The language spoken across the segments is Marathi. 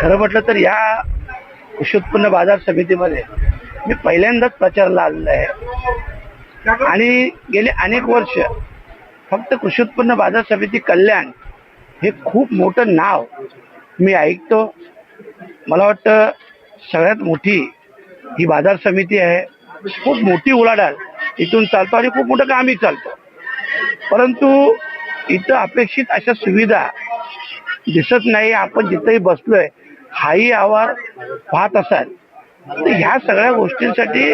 खरं म्हटलं तर या कृषी उत्पन्न बाजार समितीमध्ये मी पहिल्यांदाच प्रचाराला आलेलो आहे आणि गेले अनेक वर्ष फक्त कृषी उत्पन्न बाजार समिती कल्याण हे खूप मोठं नाव मी ऐकतो. मला वाटतं सगळ्यात मोठी ही बाजार समिती आहे. खूप मोठी उलाढाल इथून चालतो आणि खूप मोठं कामही चालतं. परंतु इथं अपेक्षित अशा सुविधा दिसत नाही. आपण जिथंही बसलोय हाही आवार पाहत असाल तर ह्या सगळ्या गोष्टींसाठी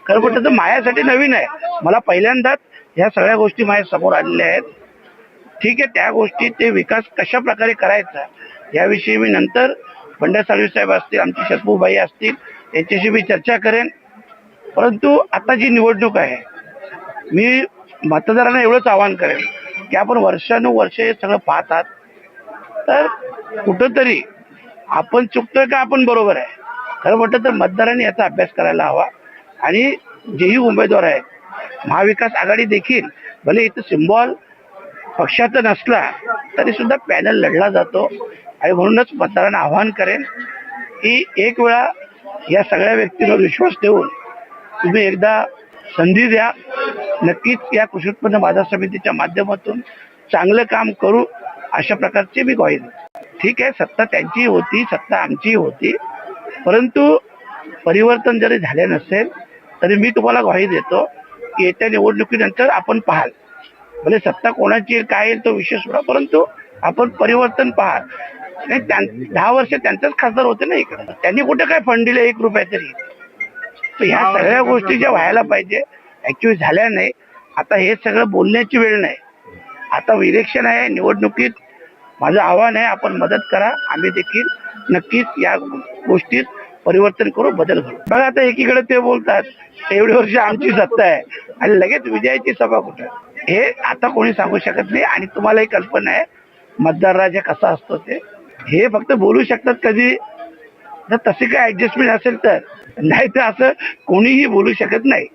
खरं म्हटलं तर माझ्यासाठी नवीन आहे. मला पहिल्यांदाच ह्या सगळ्या गोष्टी माझ्या समोर आलेल्या आहेत. ठीक आहे, त्या गोष्टी ते विकास कशा प्रकारे करायचा याविषयी मी नंतर बंड्या साळवी साहेब असतील, आमची शत्रूबाई असतील, यांच्याशी मी चर्चा करेन. परंतु आता जी निवडणूक आहे, मी मतदारांना एवढंच आवाहन करेन की आपण वर्षानुवर्ष हे सगळं पाहतात तर कुठंतरी आपण चुकतोय का आपण बरोबर आहे. खरं म्हटलं तर मतदारांनी याचा अभ्यास करायला हवा आणि जेही उमेदवार आहेत महाविकास आघाडी देखील भले इथं सिम्बॉल पक्षाचा नसला तरी सुद्धा पॅनल लढला जातो आणि म्हणूनच मतदारांना आवाहन करेन की एक वेळा या सगळ्या व्यक्तींवर विश्वास ठेवून तुम्ही एकदा संधी द्या. नक्कीच या कृषी उत्पन्न बाजार समितीच्या माध्यमातून चांगलं काम करू अशा प्रकारची मी ग्वाही देतो. ठीक आहे, सत्ता त्यांची होती, सत्ता आमची होती, परंतु परिवर्तन जरी झाले नसेल तरी मी तुम्हाला ग्वाही देतो की येत्या निवडणुकीनंतर आपण पाहाल, भले सत्ता कोणाची येईल काय येईल तो विषय सोडा, परंतु आपण परिवर्तन पाहाल. नाही 10 वर्ष त्यांचेच खासदार होते ना इकडे, त्यांनी कुठे काय फंड दिले 1 रुपया तरी. तर ह्या सगळ्या गोष्टी ज्या व्हायला पाहिजे ऍक्च्युअली झाल्या नाही. आता हे सगळं बोलण्याची वेळ नाही, आता इलेक्शन आहे, निवडणुकीत माझं आव्हान आहे आपण मदत करा. आम्ही देखील नक्कीच या गोष्टीत परिवर्तन करू, बदल करू. बघा आता एकीकडे ते बोलतात एवढी वर्ष आमची सत्ता आहे आणि लगेच विजयाची सभा कुठं, हे आता कोणी सांगू शकत नाही. आणि तुम्हालाही कल्पना आहे मतदार राजा कसा असतो ते, हे फक्त बोलू शकतात कधी जर तशी काय ऍडजस्टमेंट असेल तर, नाही तर असं कोणीही बोलू शकत नाही.